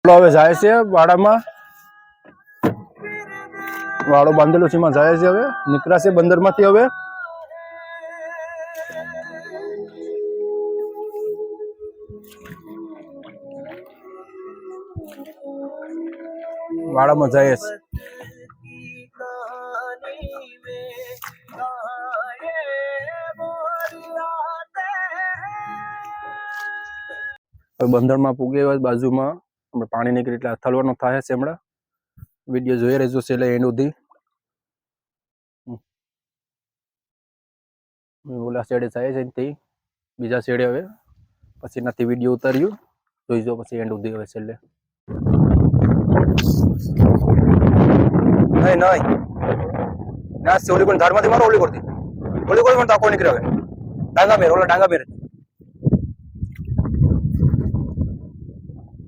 આપણો હવે જાય છે વાડામાં, વાડો બાંધેલો છે એમાં જાય છે, હવે નીકળાશે બંદરમાંથી. હવે વાડામાં જાય છે. બંદરમાં પૂગે બાજુમાં આપણે પાણી નીકળે એટલે થલવાનો થાય છે. હમણાં વિડીયો જોઈ રહેજો છેલ્લે એન્ડ સુધી. ઓલા શેડે જાય છે તે બીજા શેડે, હવે પછી નથી વિડીયો ઉતાર્યું, જોઈજો પછી એન્ડ સુધી. હવે છેલ્લે નહીં ના ઓલી પણ ધારમાંથી મારો, ઓલી કરતી ઓલી કોઈ પણ તાકો નીકળે. હવે ડાંગા મેર, ઓલા ડાંગા મેર.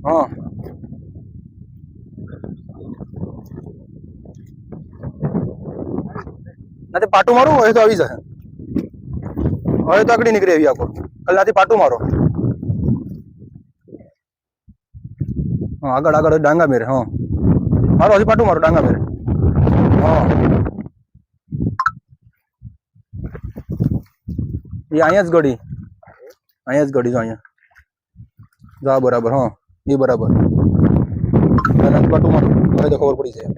હા નાથી પાટું મારું હોય તો આવી જશે. હવે તો આગળ નીકળી આવી આખો કાલ નાથી પાટું મારો. હા આગળ આગળ ડાંગા મેરે. હા મારો હજી પાટું મારો ડાંગા મેરે. હા એ અહીંયા જ ગળી, અહીંયા જ ગળી જો અહીંયા જા બરાબર. હા એ બરાબર પાટું મારો. હવે તો ખબર પડી જાય.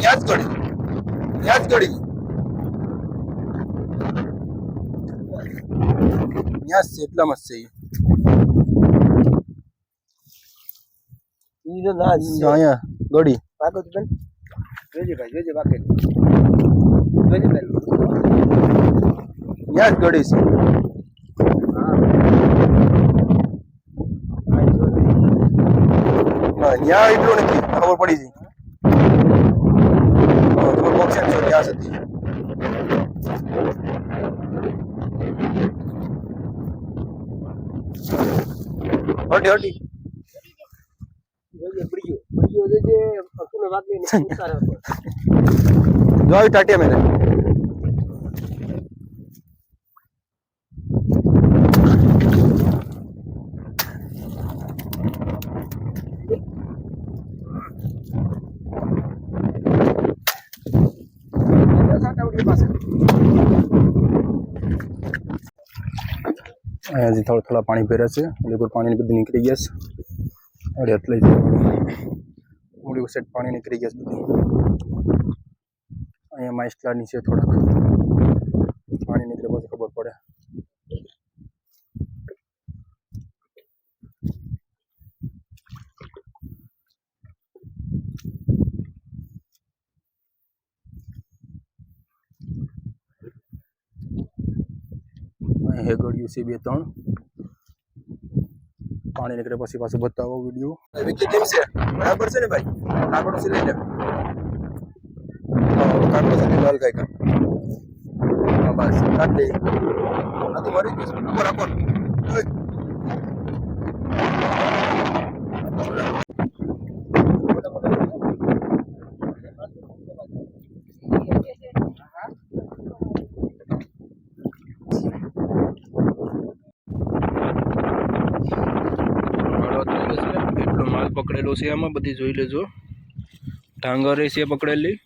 ન્યાજ ગળી, ન્યાજ ગળી, ન્યાજ છે એટલા મસ્ત છે. અહીંયા ગળી ન્યાજ ગળી છે. ન્યા એટલું નથી ખબર પડી છે. હટી જો ટાટિયા મેરે. અહીંયાથી થોડા થોડા પાણી ભર્યા છે, એટલે પાણી બધું નીકળી ગયા છે. અરે એટલે ઓલી સાઈડ પાણી નીકળી ગયા છે બધું. અહીંયા માઇસ્ટલા નીચે થોડાક પાણી નીકળે પછી ખબર પડે. હેગડ્યું છે 2-3 પાણી નીકળે પછી પાછું બતાવો વિડીયો. વિકી કેમ છે? બરાબર છે ને ભાઈ? કાકડો છે લઈ લે. કાકડો છે લાલ કાકા. હા બસ કાઢ લે. આ તો મરી ગયું છે. બરાબર. એટલો માલ પકડેલો છે આમાં, બધી જોઈ લેજો. ઢાંગર છે પકડેલી.